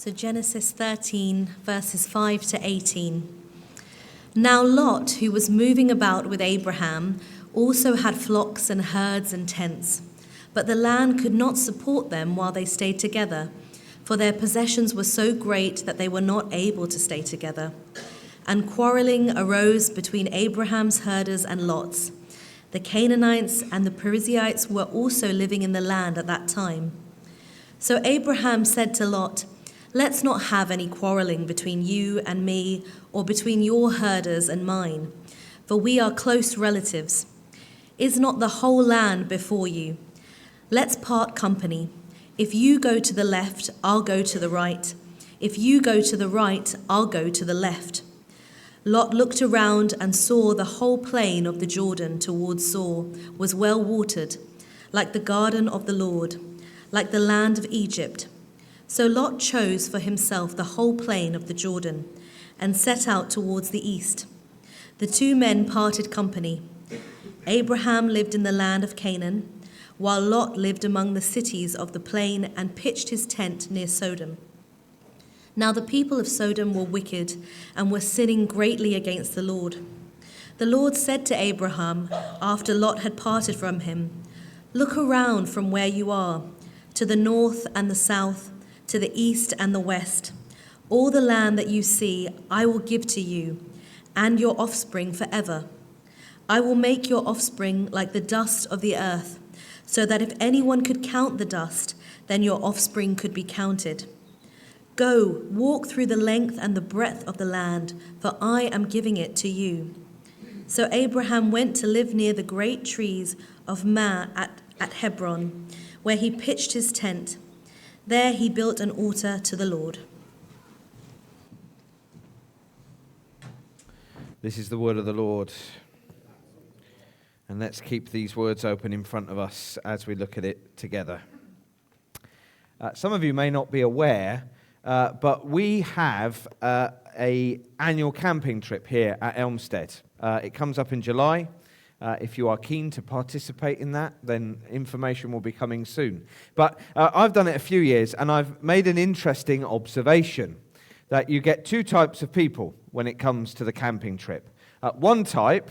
So Genesis 13, verses 5 to 18. Now Lot, who was moving about with Abraham, also had flocks and herds and tents. But the land could not support them while they stayed together, for their possessions were so great that they were not able to stay together. And quarreling arose between Abraham's herders and Lot's. The Canaanites and the Perizzites were also living in the land at that time. So Abraham said to Lot, "Let's not have any quarreling between you and me, or between your herders and mine, for we are close relatives. Is not the whole land before you? Let's part company. If you go to the left, I'll go to the right. If you go to the right, I'll go to the left." Lot looked around and saw the whole plain of the Jordan towards Zoar was well watered, like the garden of the Lord, like the land of Egypt. So Lot chose for himself the whole plain of the Jordan and set out towards the east. The two men parted company. Abraham lived in the land of Canaan, while Lot lived among the cities of the plain and pitched his tent near Sodom. Now the people of Sodom were wicked and were sinning greatly against the Lord. The Lord said to Abraham, after Lot had parted from him, "Look around from where you are, to the north and the south, to the east and the west. All the land that you see I will give to you and your offspring forever. I will make your offspring like the dust of the earth, so that if anyone could count the dust, then your offspring could be counted. Go, walk through the length and the breadth of the land, for I am giving it to you." So Abraham went to live near the great trees of Mamre at Hebron, where he pitched his tent. There he built an altar to the Lord. This is the word of the Lord. And let's keep these words open in front of us as we look at it together. Some of you may not be aware, but we have an annual camping trip here at Elmstead. It comes up in July. If you are keen to participate in that, then information will be coming soon. But I've done it a few years, and I've made an interesting observation that you get two types of people when it comes to the camping trip. One type,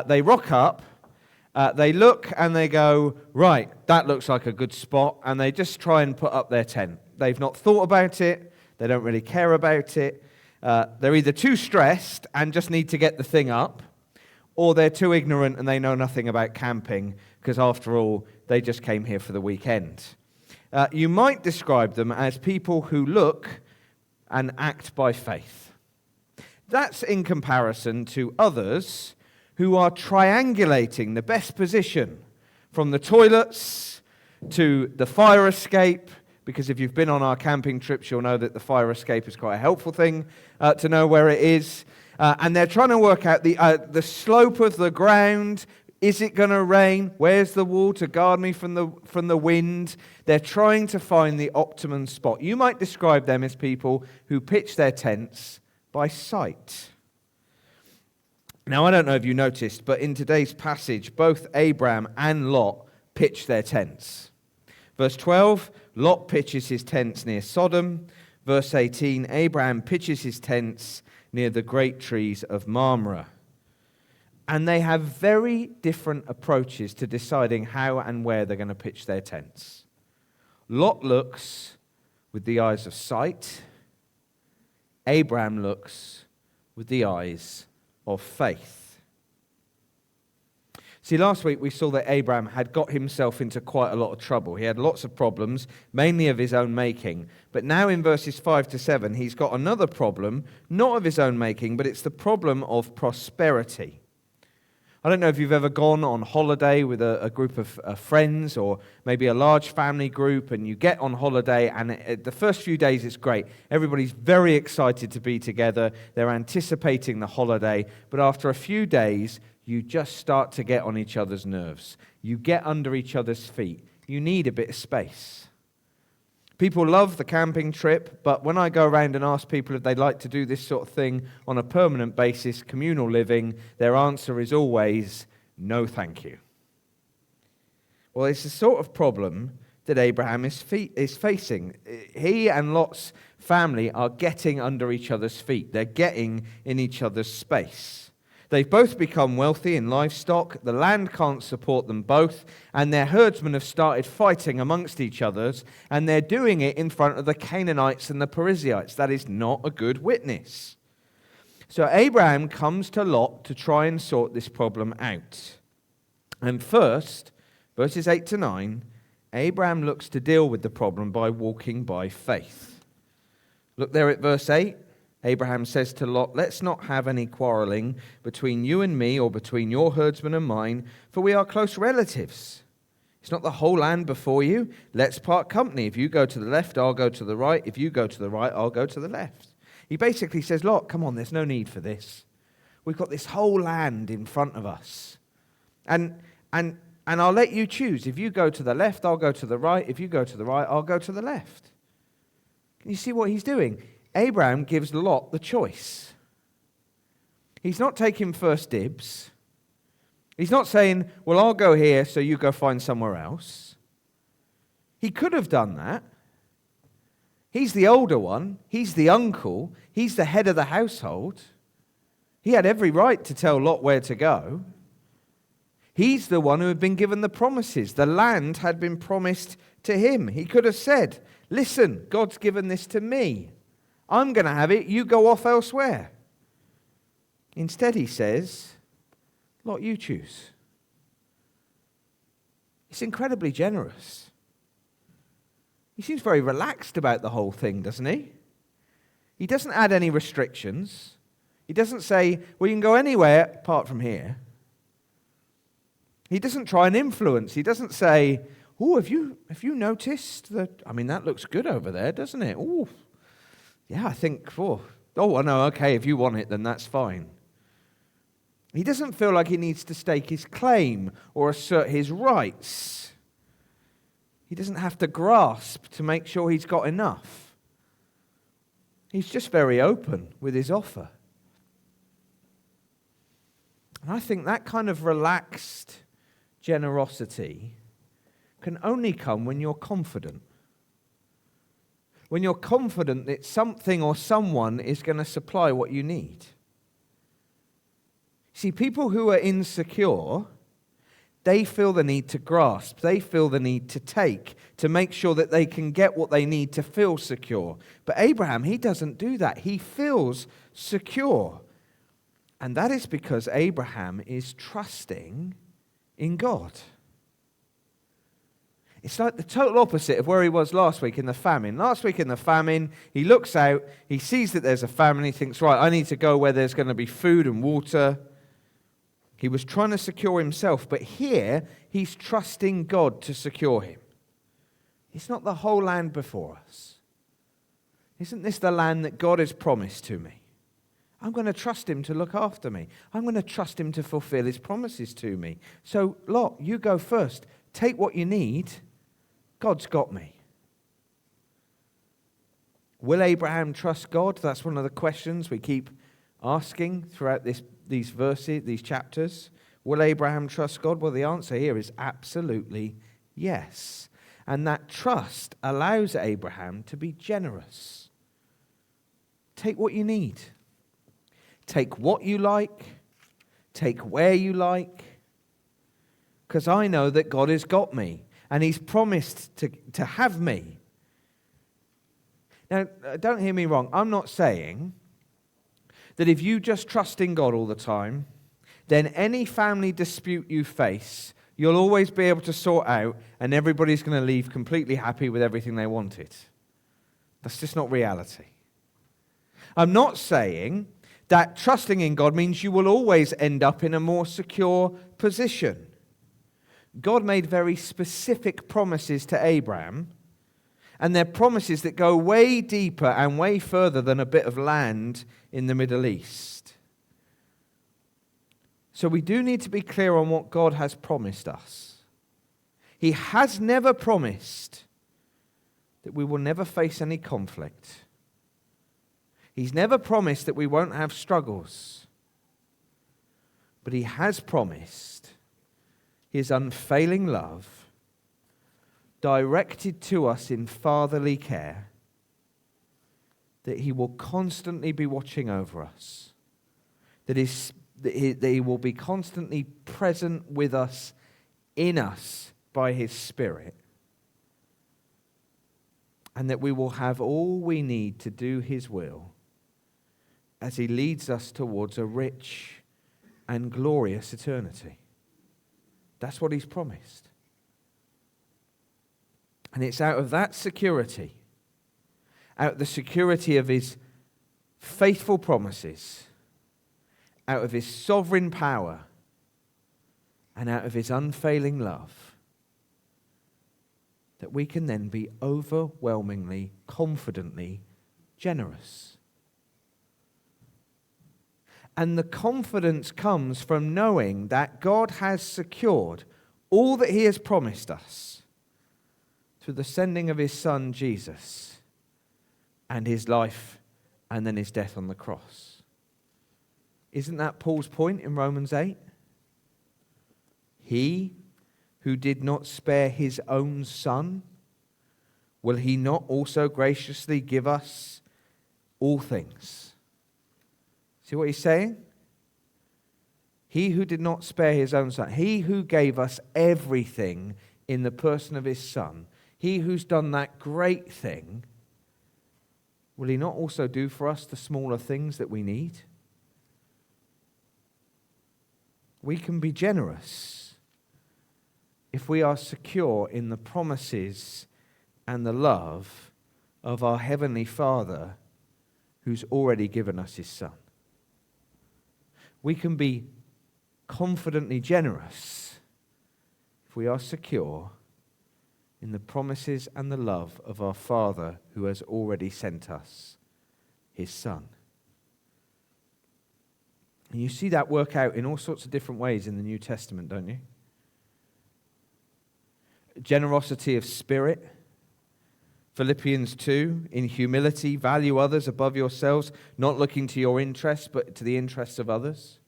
they rock up, they look and they go, "Right, that looks like a good spot," and they just try and put up their tent. They've not thought about it, they don't really care about it. They're either too stressed and just need to get the thing up, or they're too ignorant and they know nothing about camping, because after all, they just came here for the weekend. You might describe them as people who look and act by faith. That's in comparison to others who are triangulating the best position from the toilets to the fire escape, because if you've been on our camping trips, you'll know that the fire escape is quite a helpful thing to know where it is. And they're trying to work out the slope of the ground. Is it going to rain? Where's the wall to guard me from the wind? They're trying to find the optimum spot. You might describe them as people who pitch their tents by sight. Now, I don't know if you noticed, but in today's passage, both Abraham and Lot pitch their tents. Verse 12, Lot pitches his tents near Sodom. Verse 18, Abraham pitches his tents near the great trees of Mamre. And they have very different approaches to deciding how and where they're going to pitch their tents. Lot looks with the eyes of sight. Abraham looks with the eyes of faith. See, last week we saw that Abraham had got himself into quite a lot of trouble. He had lots of problems, mainly of his own making. But now in verses 5 to 7, he's got another problem, not of his own making, but it's the problem of prosperity. I don't know if you've ever gone on holiday with a group of friends, or maybe a large family group, and you get on holiday, and the first few days it's great. Everybody's very excited to be together. They're anticipating the holiday. But after a few days, you just start to get on each other's nerves. You get under each other's feet. You need a bit of space. People love the camping trip, but when I go around and ask people if they'd like to do this sort of thing on a permanent basis, communal living, their answer is always, no thank you. Well, it's the sort of problem that Abraham is facing. He and Lot's family are getting under each other's feet. They're getting in each other's space. They've both become wealthy in livestock. The land can't support them both. And their herdsmen have started fighting amongst each other. And they're doing it in front of the Canaanites and the Perizzites. That is not a good witness. So Abraham comes to Lot to try and sort this problem out. And first, verses 8 to 9, Abraham looks to deal with the problem by walking by faith. Look there at verse 8. Abraham says to Lot, "Let's not have any quarreling between you and me or between your herdsmen and mine, for we are close relatives. It's not the whole land before you. Let's part company. If you go to the left, I'll go to the right. If you go to the right, I'll go to the left." He basically says, Lot, come on, there's no need for this. We've got this whole land in front of us. And I'll let you choose. If you go to the left, I'll go to the right. If you go to the right, I'll go to the left. Can you see what he's doing? Abraham gives Lot the choice. He's not taking first dibs. He's not saying, well, I'll go here, so you go find somewhere else. He could have done that. He's the older one. He's the uncle. He's the head of the household. He had every right to tell Lot where to go. He's the one who had been given the promises. The land had been promised to him. He could have said, listen, God's given this to me. I'm going to have it. You go off elsewhere. Instead, he says, Lot, you choose. It's incredibly generous. He seems very relaxed about the whole thing, doesn't he? He doesn't add any restrictions. He doesn't say, well, you can go anywhere apart from here. He doesn't try and influence. He doesn't say, oh, have you noticed that? I mean, that looks good over there, doesn't it? Oh, yeah, I think, I know, okay, if you want it, then that's fine. He doesn't feel like he needs to stake his claim or assert his rights. He doesn't have to grasp to make sure he's got enough. He's just very open with his offer. And I think that kind of relaxed generosity can only come when you're confident. When you're confident that something or someone is going to supply what you need. See, people who are insecure, they feel the need to grasp. They feel the need to take, to make sure that they can get what they need to feel secure. But Abraham, he doesn't do that. He feels secure. And that is because Abraham is trusting in God. It's like the total opposite of where he was last week in the famine. Last week in the famine, he looks out, he sees that there's a famine, he thinks, right, I need to go where there's going to be food and water. He was trying to secure himself, but here he's trusting God to secure him. It's not the whole land before us. Isn't this the land that God has promised to me? I'm going to trust him to look after me. I'm going to trust him to fulfill his promises to me. So, Lot, you go first. Take what you need. God's got me. Will Abraham trust God? That's one of the questions we keep asking throughout these verses, these chapters. Will Abraham trust God? Well, the answer here is absolutely yes. And that trust allows Abraham to be generous. Take what you need. Take what you like. Take where you like. Because I know that God has got me. And he's promised to have me. Now, don't hear me wrong. I'm not saying that if you just trust in God all the time, then any family dispute you face, you'll always be able to sort out and everybody's going to leave completely happy with everything they wanted. That's just not reality. I'm not saying that trusting in God means you will always end up in a more secure position. God made very specific promises to Abraham, and they're promises that go way deeper and way further than a bit of land in the Middle East. So we do need to be clear on what God has promised us. He has never promised that we will never face any conflict. He's never promised that we won't have struggles. But he has promised his unfailing love directed to us in fatherly care, that he will constantly be watching over us, that he will be constantly present with us, in us, by his Spirit, and that we will have all we need to do his will as he leads us towards a rich and glorious eternity. That's what he's promised. And it's out of that security, out of the security of his faithful promises, out of his sovereign power, and out of his unfailing love, that we can then be overwhelmingly, confidently generous. And the confidence comes from knowing that God has secured all that he has promised us through the sending of his Son, Jesus, and his life, and then his death on the cross. Isn't that Paul's point in Romans 8? He who did not spare his own Son, will he not also graciously give us all things? See what he's saying? He who did not spare his own Son, he who gave us everything in the person of his Son, he who's done that great thing, will he not also do for us the smaller things that we need? We can be generous if we are secure in the promises and the love of our Heavenly Father who's already given us his Son. We can be confidently generous if we are secure in the promises and the love of our Father who has already sent us his Son. And you see that work out in all sorts of different ways in the New Testament, don't you? Generosity of spirit. Philippians 2, in humility, value others above yourselves, not looking to your interests, but to the interests of others.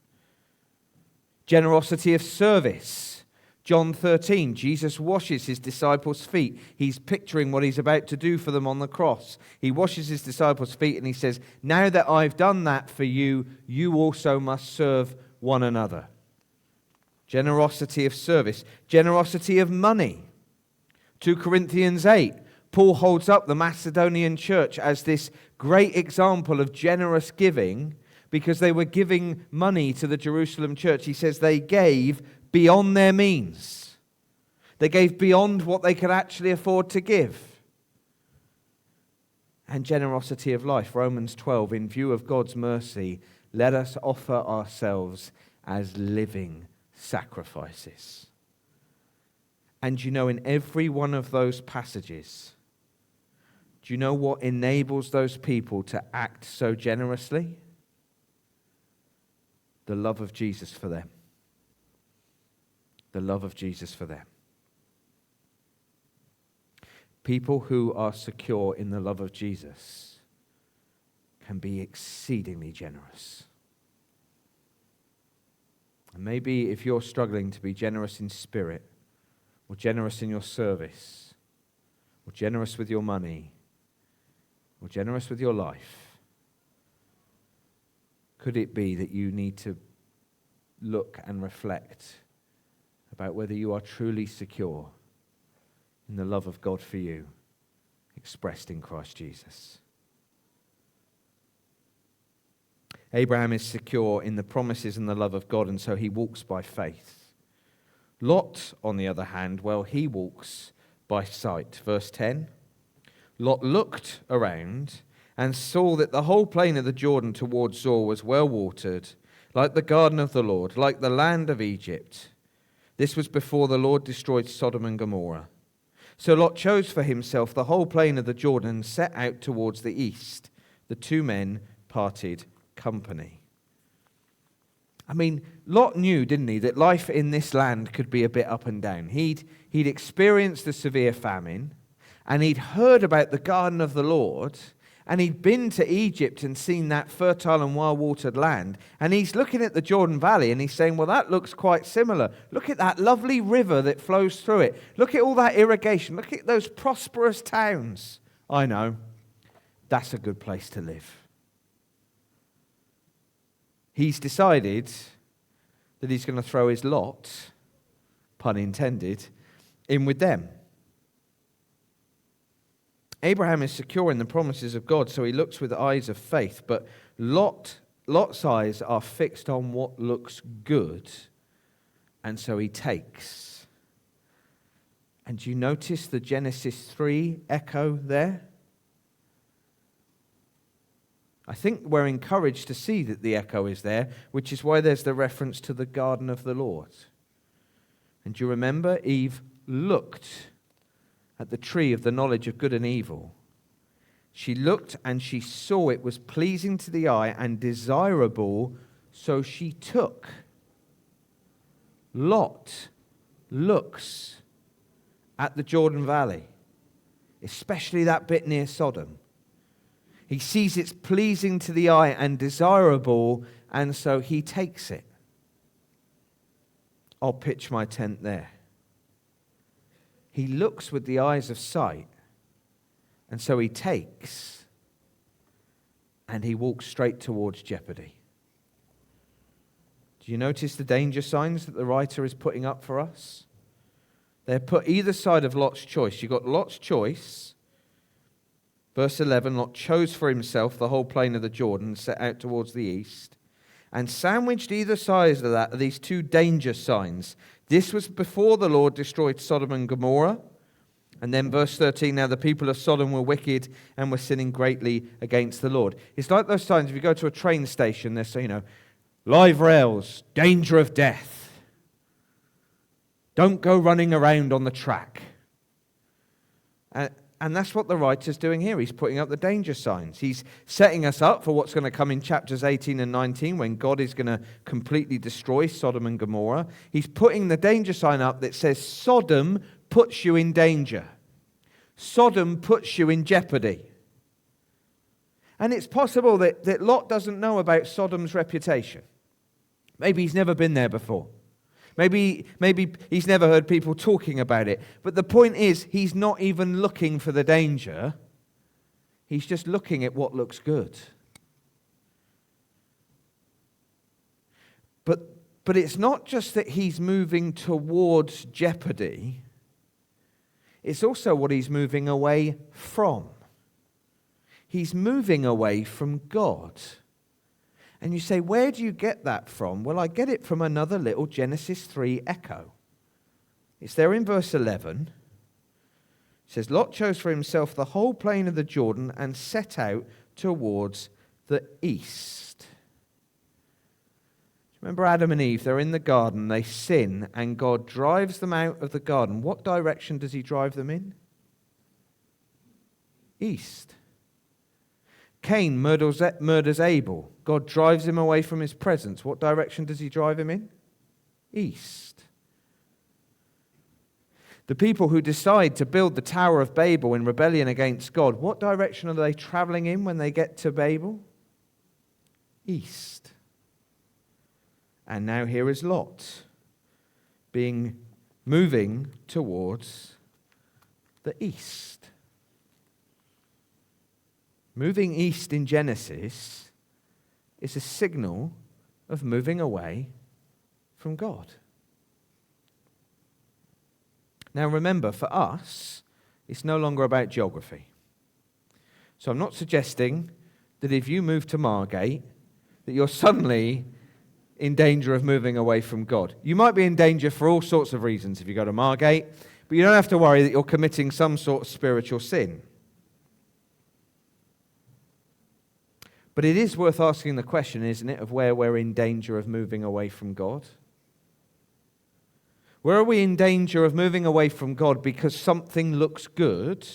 Generosity of service. John 13, Jesus washes his disciples' feet. He's picturing what he's about to do for them on the cross. He washes his disciples' feet and he says, now that I've done that for you, you also must serve one another. Generosity of service. Generosity of money. 2 Corinthians 8, Paul holds up the Macedonian church as this great example of generous giving because they were giving money to the Jerusalem church. He says they gave beyond their means. They gave beyond what they could actually afford to give. And generosity of life. Romans 12, in view of God's mercy, let us offer ourselves as living sacrifices. And you know, in every one of those passages, do you know what enables those people to act so generously? The love of Jesus for them. The love of Jesus for them. People who are secure in the love of Jesus can be exceedingly generous. And maybe if you're struggling to be generous in spirit, or generous in your service, or generous with your money, or generous with your life, could it be that you need to look and reflect about whether you are truly secure in the love of God for you, expressed in Christ Jesus? Abraham is secure in the promises and the love of God, and so he walks by faith. Lot, on the other hand, well, he walks by sight. Verse 10, Lot looked around and saw that the whole plain of the Jordan towards Zoar was well watered, like the garden of the Lord, like the land of Egypt. This was before the Lord destroyed Sodom and Gomorrah. So Lot chose for himself the whole plain of the Jordan and set out towards the east. The two men parted company. I mean, Lot knew, didn't he, that life in this land could be a bit up and down. He'd experienced a severe famine, and he'd heard about the garden of the Lord, and he'd been to Egypt and seen that fertile and well-watered land, and he's looking at the Jordan Valley, and he's saying, well, that looks quite similar. Look at that lovely river that flows through it. Look at all that irrigation. Look at those prosperous towns. I know. that's a good place to live. He's decided that he's going to throw his lot, pun intended, in with them. Abraham is secure in the promises of God, so he looks with eyes of faith, but Lot's eyes are fixed on what looks good, and so he takes. And do you notice the Genesis 3 echo there? I think we're encouraged to see that the echo is there, which is why there's the reference to the garden of the Lord. And do you remember? Eve looked at the tree of the knowledge of good and evil. She looked and she saw it was pleasing to the eye and desirable, so she took. Lot looks at the Jordan Valley, especially that bit near Sodom. He sees it's pleasing to the eye and desirable, and so he takes it. I'll pitch my tent there. He looks with the eyes of sight, and so he takes, and he walks straight towards jeopardy. Do you notice the danger signs that the writer is putting up for us? They're put either side of Lot's choice. You've got Lot's choice. Verse 11, Lot chose for himself the whole plain of the Jordan, set out towards the east. And sandwiched either side of that are these two danger signs. This was before the Lord destroyed Sodom and Gomorrah. And then verse 13, now the people of Sodom were wicked and were sinning greatly against the Lord. It's like those signs, if you go to a train station, they say, live rails, danger of death. Don't go running around on the track. And that's what the writer's doing here. He's putting up the danger signs. He's setting us up for what's going to come in chapters 18 and 19 when God is going to completely destroy Sodom and Gomorrah. He's putting the danger sign up that says Sodom puts you in danger. Sodom puts you in jeopardy. And it's possible that Lot doesn't know about Sodom's reputation. Maybe he's never been there before. Maybe he's never heard people talking about it. But the point is, he's not even looking for the danger. He's just looking at what looks good. But it's not just that he's moving towards jeopardy. It's also what he's moving away from. He's moving away from God. And you say, where do you get that from? Well, I get it from another little Genesis 3 echo. It's there in verse 11. It says, Lot chose for himself the whole plain of the Jordan and set out towards the east. Remember Adam and Eve, they're in the garden, they sin, and God drives them out of the garden. What direction does he drive them in? East. Cain murders Abel. God drives him away from his presence. What direction does he drive him in? East. The people who decide to build the Tower of Babel in rebellion against God, what direction are they traveling in when they get to Babel? East. And now here is Lot moving towards the east. Moving east in Genesis is a signal of moving away from God. Now remember, for us, it's no longer about geography. So I'm not suggesting that if you move to Margate, that you're suddenly in danger of moving away from God. You might be in danger for all sorts of reasons if you go to Margate, but you don't have to worry that you're committing some sort of spiritual sin. But it is worth asking the question, isn't it, of where we're in danger of moving away from God? Where are we in danger of moving away from God because something looks good,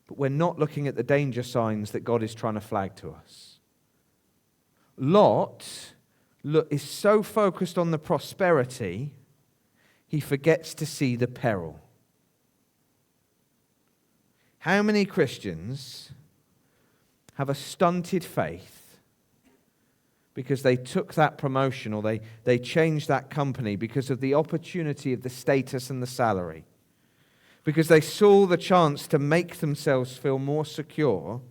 but we're not looking at the danger signs that God is trying to flag to us? Lot is so focused on the prosperity, he forgets to see the peril. How many Christians have a stunted faith because they took that promotion or they changed that company because of the opportunity of the status and the salary, because they saw the chance to make themselves feel more secure,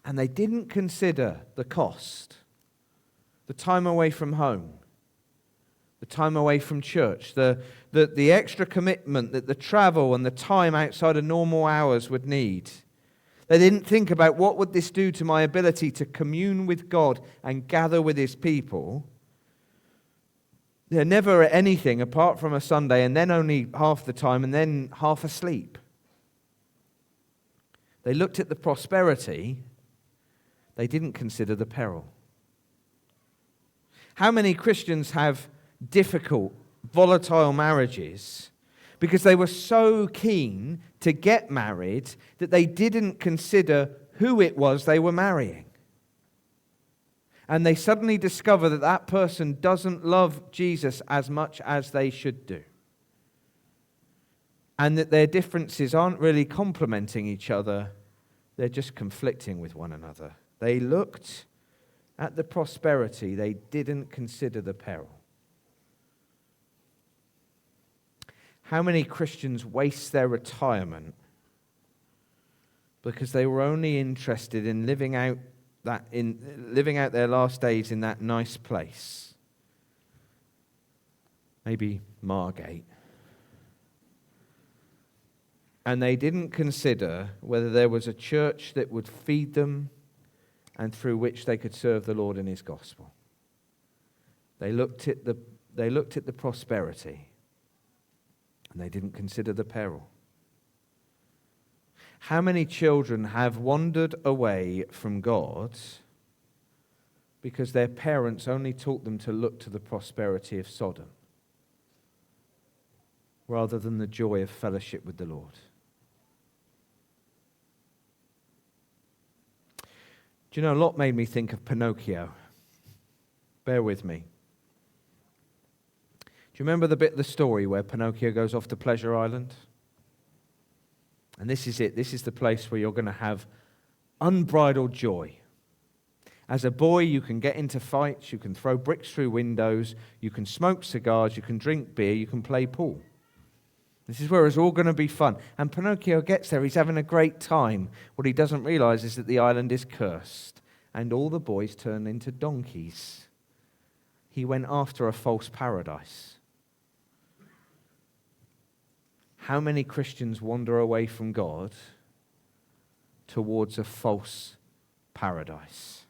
And they didn't consider the cost, the time away from home, the time away from church, the extra commitment that the travel and the time outside of normal hours would need. They didn't think about what would this do to my ability to commune with God and gather with his people. They're never at anything apart from a Sunday, and then only half the time, and then half asleep. They looked at the prosperity. They didn't consider the peril. How many Christians have difficult, volatile marriages because they were so keen to get married that they didn't consider who it was they were marrying? And they suddenly discover that that person doesn't love Jesus as much as they should do. And that their differences aren't really complementing each other, they're just conflicting with one another. They looked at the prosperity, they didn't consider the peril. How many Christians waste their retirement because they were only interested in living out their last days in that nice place? Maybe Margate. And they didn't consider whether there was a church that would feed them and through which they could serve the Lord in his gospel. They looked at the prosperity, and they didn't consider the peril. How many children have wandered away from God because their parents only taught them to look to the prosperity of Sodom rather than the joy of fellowship with the Lord? Do you know, Lot made me think of Pinocchio. Bear with me. Do you remember the bit of the story where Pinocchio goes off to Pleasure Island? And this is it. This is the place where you're going to have unbridled joy. As a boy, you can get into fights, you can throw bricks through windows, you can smoke cigars, you can drink beer, you can play pool. This is where it's all going to be fun. And Pinocchio gets there, he's having a great time. What he doesn't realize is that the island is cursed, and all the boys turn into donkeys. He went after a false paradise. How many Christians wander away from God towards a false paradise?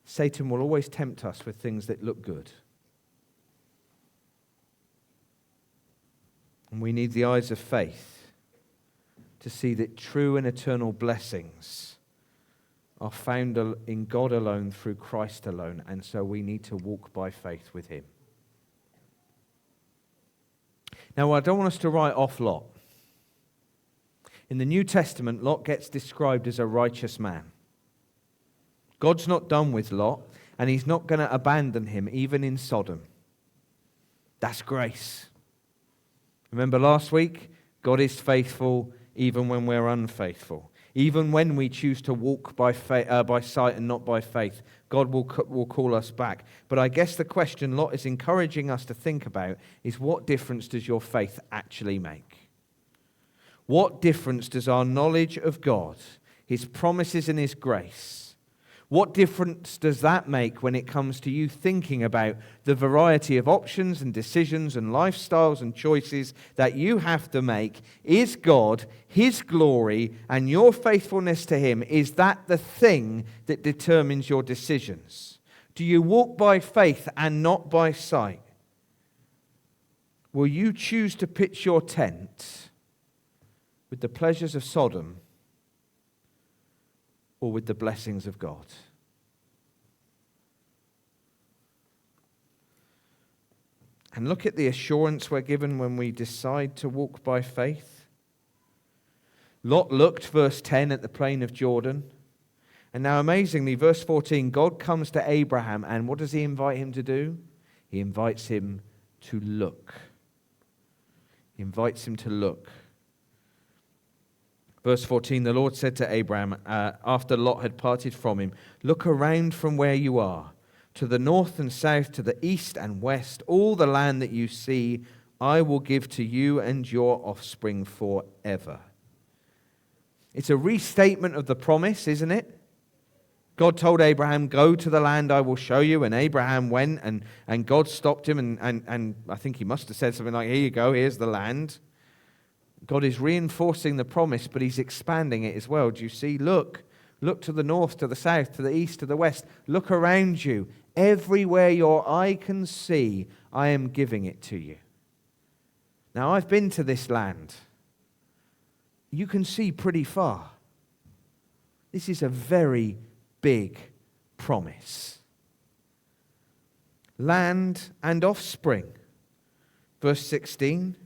Satan will always tempt us with things that look good. And we need the eyes of faith to see that true and eternal blessings are found in God alone, through Christ alone, and so we need to walk by faith with him. Now, I don't want us to write off Lot. In the New Testament, Lot gets described as a righteous man. God's not done with Lot, and he's not going to abandon him, even in Sodom. That's grace. Remember last week? God is faithful even when we're unfaithful. Even when we choose to walk by sight and not by faith, God will call us back. But I guess the question Lot is encouraging us to think about is, what difference does your faith actually make? What difference does our knowledge of God, his promises and his grace, what difference does that make when it comes to you thinking about the variety of options and decisions and lifestyles and choices that you have to make? Is God, his glory, and your faithfulness to him, is that the thing that determines your decisions? Do you walk by faith and not by sight? Will you choose to pitch your tent with the pleasures of Sodom or with the blessings of God? And look at the assurance we're given when we decide to walk by faith. Lot looked, verse 10, at the plain of Jordan. And now, amazingly, verse 14, God comes to Abraham, and what does he invite him to do? He invites him to look. He invites him to look. Verse 14, the Lord said to Abraham, after Lot had parted from him, "Look around from where you are, to the north and south, to the east and west, all the land that you see, I will give to you and your offspring forever." It's a restatement of the promise, isn't it? God told Abraham, go to the land I will show you, and Abraham went, and God stopped him, and I think he must have said something like, here you go, here's the land. God is reinforcing the promise, but he's expanding it as well. Do you see? Look to the north, to the south, to the east, to the west. Look around you. Everywhere your eye can see, I am giving it to you. Now, I've been to this land. You can see pretty far. This is a very big promise. Land and offspring. Verse 16,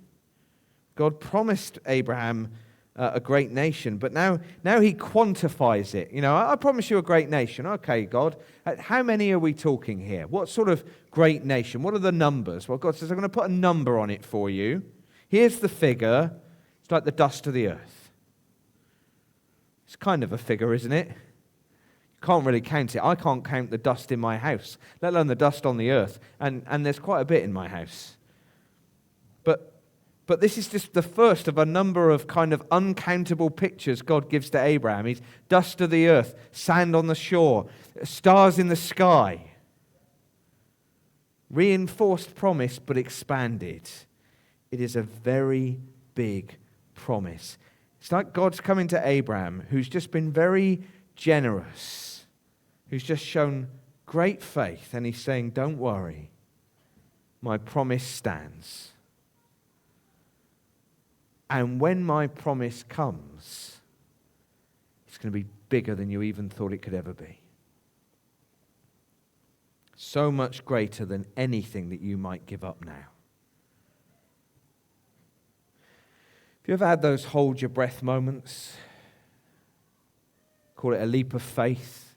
God promised Abraham a great nation, but now he quantifies it. I promise you a great nation. Okay, God, how many are we talking here? What sort of great nation? What are the numbers? Well, God says, I'm going to put a number on it for you. Here's the figure. It's like the dust of the earth. It's kind of a figure, isn't it? You can't really count it. I can't count the dust in my house, let alone the dust on the earth. And there's quite a bit in my house. But this is just the first of a number of kind of uncountable pictures God gives to Abraham. He's dust of the earth, sand on the shore, stars in the sky. Reinforced promise, but expanded. It is a very big promise. It's like God's coming to Abraham, who's just been very generous, who's just shown great faith, and he's saying, don't worry, my promise stands. And when my promise comes, it's going to be bigger than you even thought it could ever be. So much greater than anything that you might give up now. Have you ever had those hold your breath moments? Call it a leap of faith.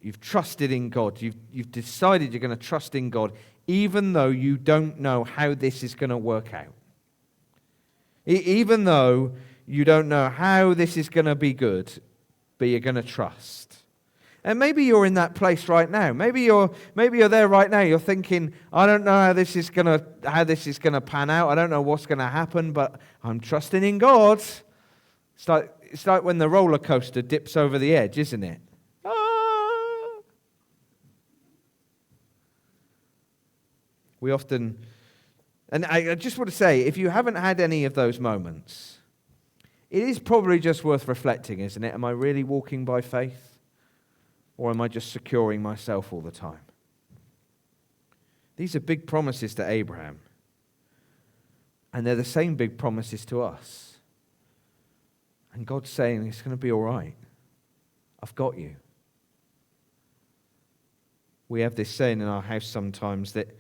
You've trusted in God. You've decided you're going to trust in God, even though you don't know how this is going to work out. Even though you don't know how this is going to be good, but you're going to trust. And maybe you're in that place right now. Maybe you're there right now. You're thinking, I don't know how this is going to pan out. I don't know what's going to happen, but I'm trusting in God. It's like when the roller coaster dips over the edge, isn't it? Ah! We often, and I just want to say, if you haven't had any of those moments, it is probably just worth reflecting, isn't it? Am I really walking by faith? Or am I just securing myself all the time? These are big promises to Abraham. And they're the same big promises to us. And God's saying, it's going to be all right. I've got you. We have this saying in our house sometimes that,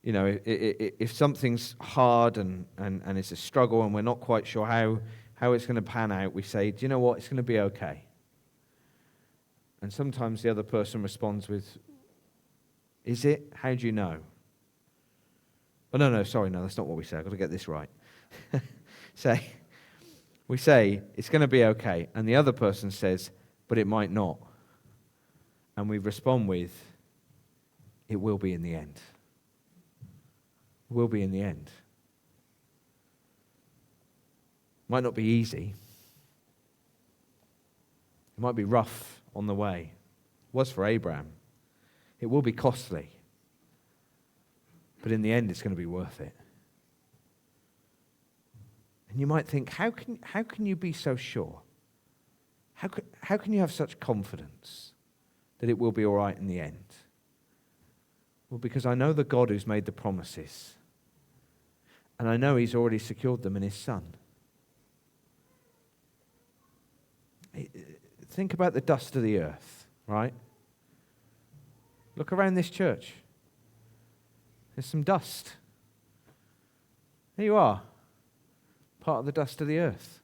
if something's hard and it's a struggle and we're not quite sure how it's going to pan out, we say, do you know what? It's going to be okay. And sometimes the other person responds with, is it? How do you know? Oh, no, that's not what we say. I've got to get this right. We say, it's going to be okay. And the other person says, but it might not. And we respond with, it will be in the end. It will be in the end. Might not be easy. It might be rough on the way. It was for Abraham. It will be costly. But in the end, it's going to be worth it. And you might think, how can you be so sure? How can you have such confidence that it will be all right in the end? Well, because I know the God who's made the promises. And I know he's already secured them in his Son. Think about the dust of the earth, right? Look around this church. There's some dust. There you are, part of the dust of the earth.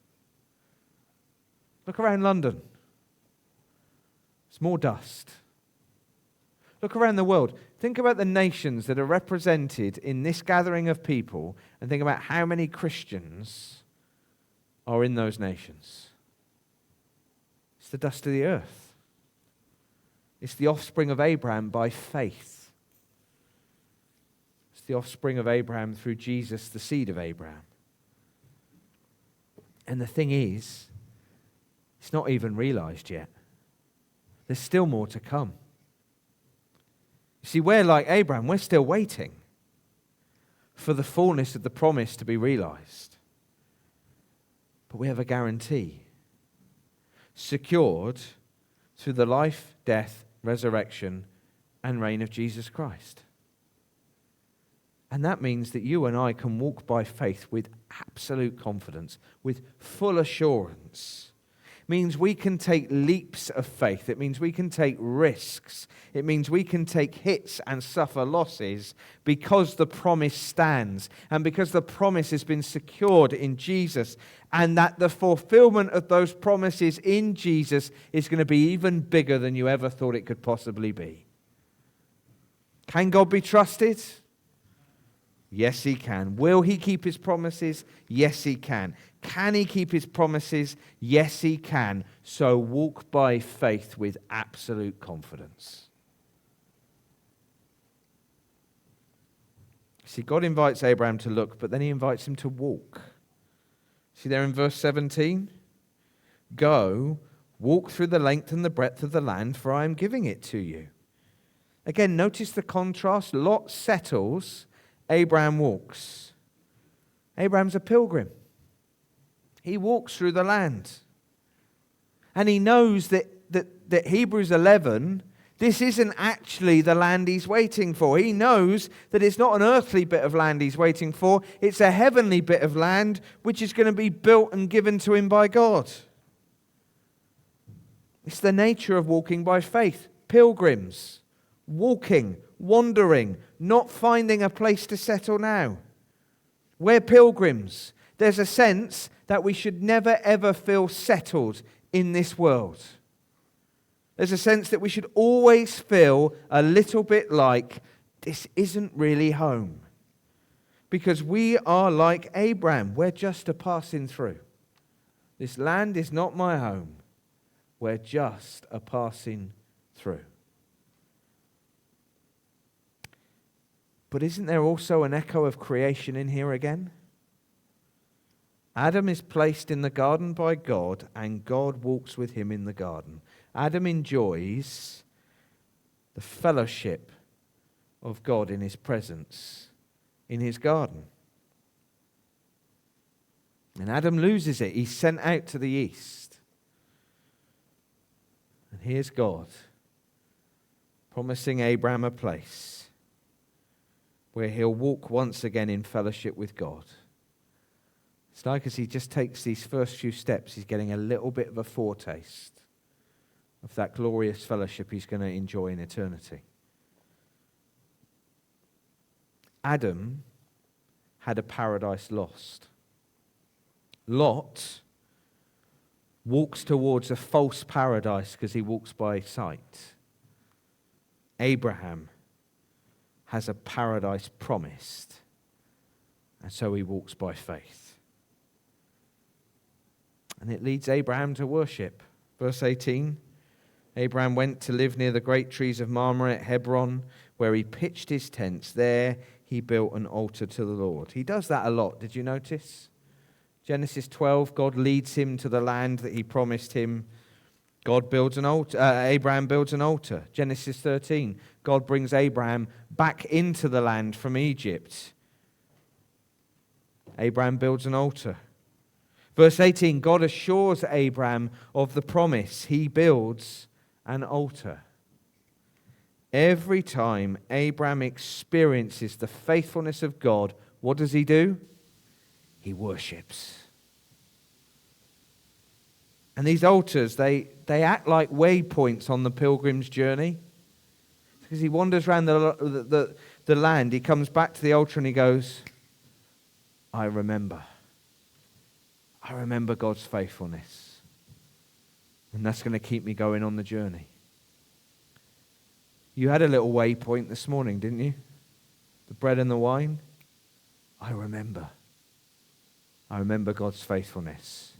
Look around London. There's more dust. Look around the world. Think about the nations that are represented in this gathering of people and think about how many Christians are in those nations. It's the dust of the earth. It's the offspring of Abraham by faith. It's the offspring of Abraham through Jesus, the seed of Abraham. And the thing is, it's not even realized yet. There's still more to come. You see, we're like Abraham, we're still waiting for the fullness of the promise to be realized. But we have a guarantee, secured through the life, death, resurrection, and reign of Jesus Christ. And that means that you and I can walk by faith with absolute confidence, with full assurance. It means we can take leaps of faith. It means we can take risks. It means we can take hits and suffer losses because the promise stands and because the promise has been secured in Jesus, and that the fulfillment of those promises in Jesus is going to be even bigger than you ever thought it could possibly be. Can God be trusted? Yes, he can. Will he keep his promises? Yes, he can. Can he keep his promises? Yes, he can. So walk by faith with absolute confidence. See, God invites Abraham to look, but then he invites him to walk. See there in verse 17? Go, walk through the length and the breadth of the land, for I am giving it to you. Again, notice the contrast. Lot settles, Abraham walks. Abraham's a pilgrim. He walks through the land. And he knows that Hebrews 11, this isn't actually the land he's waiting for. He knows that it's not an earthly bit of land he's waiting for. It's a heavenly bit of land which is going to be built and given to him by God. It's the nature of walking by faith. Pilgrims, walking, wandering, not finding a place to settle now. We're pilgrims. There's a sense that we should never ever feel settled in this world. There's a sense that we should always feel a little bit like this isn't really home. Because we are like Abraham. We're just a passing through. This land is not my home. We're just a passing through. But isn't there also an echo of creation in here again? Adam is placed in the garden by God, and God walks with him in the garden. Adam enjoys the fellowship of God in his presence in his garden. And Adam loses it. He's sent out to the east. And here's God promising Abraham a place where he'll walk once again in fellowship with God. It's like as he just takes these first few steps, he's getting a little bit of a foretaste of that glorious fellowship he's going to enjoy in eternity. Adam had a paradise lost. Lot walks towards a false paradise because he walks by sight. Abraham has a paradise promised, and so he walks by faith. And it leads Abraham to worship. Verse 18, Abraham went to live near the great trees of Mamre at Hebron, where he pitched his tents. There he built an altar to the Lord. He does that a lot, did you notice? Genesis 12, God leads him to the land that he promised him. God builds an altar. Abraham builds an altar. Genesis 13, God brings Abraham back into the land from Egypt. Abraham builds an altar. Verse 18, God assures Abraham of the promise. He builds an altar. Every time Abraham experiences the faithfulness of God, what does he do? He worships. And these altars, they act like waypoints on the pilgrim's journey. Because he wanders around the land, he comes back to the altar and he goes, I remember God's faithfulness. And that's going to keep me going on the journey. You had a little waypoint this morning, didn't you? The bread and the wine. I remember God's faithfulness.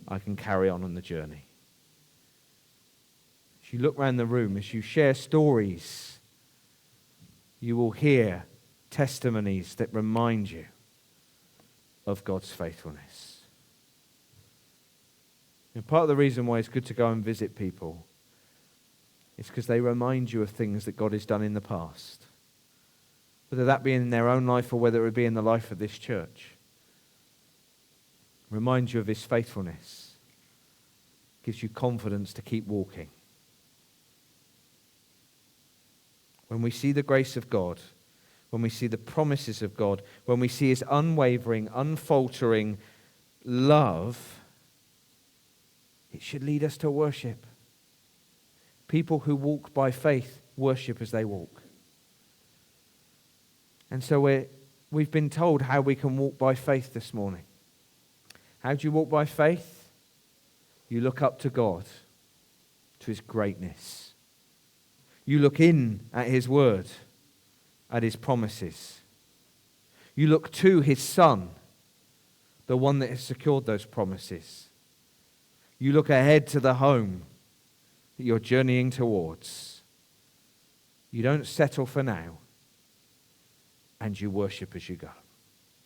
I can carry on the journey. As you look around the room, as you share stories, you will hear testimonies that remind you of God's faithfulness. And part of the reason why it's good to go and visit people is because they remind you of things that God has done in the past. Whether that be in their own life or whether it be in the life of this church. Remind you of his faithfulness. Gives you confidence to keep walking. When we see the grace of God, when we see the promises of God, when we see his unwavering, unfaltering love, it should lead us to worship. People who walk by faith worship as they walk. And so we've been told how we can walk by faith this morning. How do you walk by faith? You look up to God, to his greatness. You look in at his word, at his promises. You look to his Son, the one that has secured those promises. You look ahead to the home that you're journeying towards. You don't settle for now, and you worship as you go.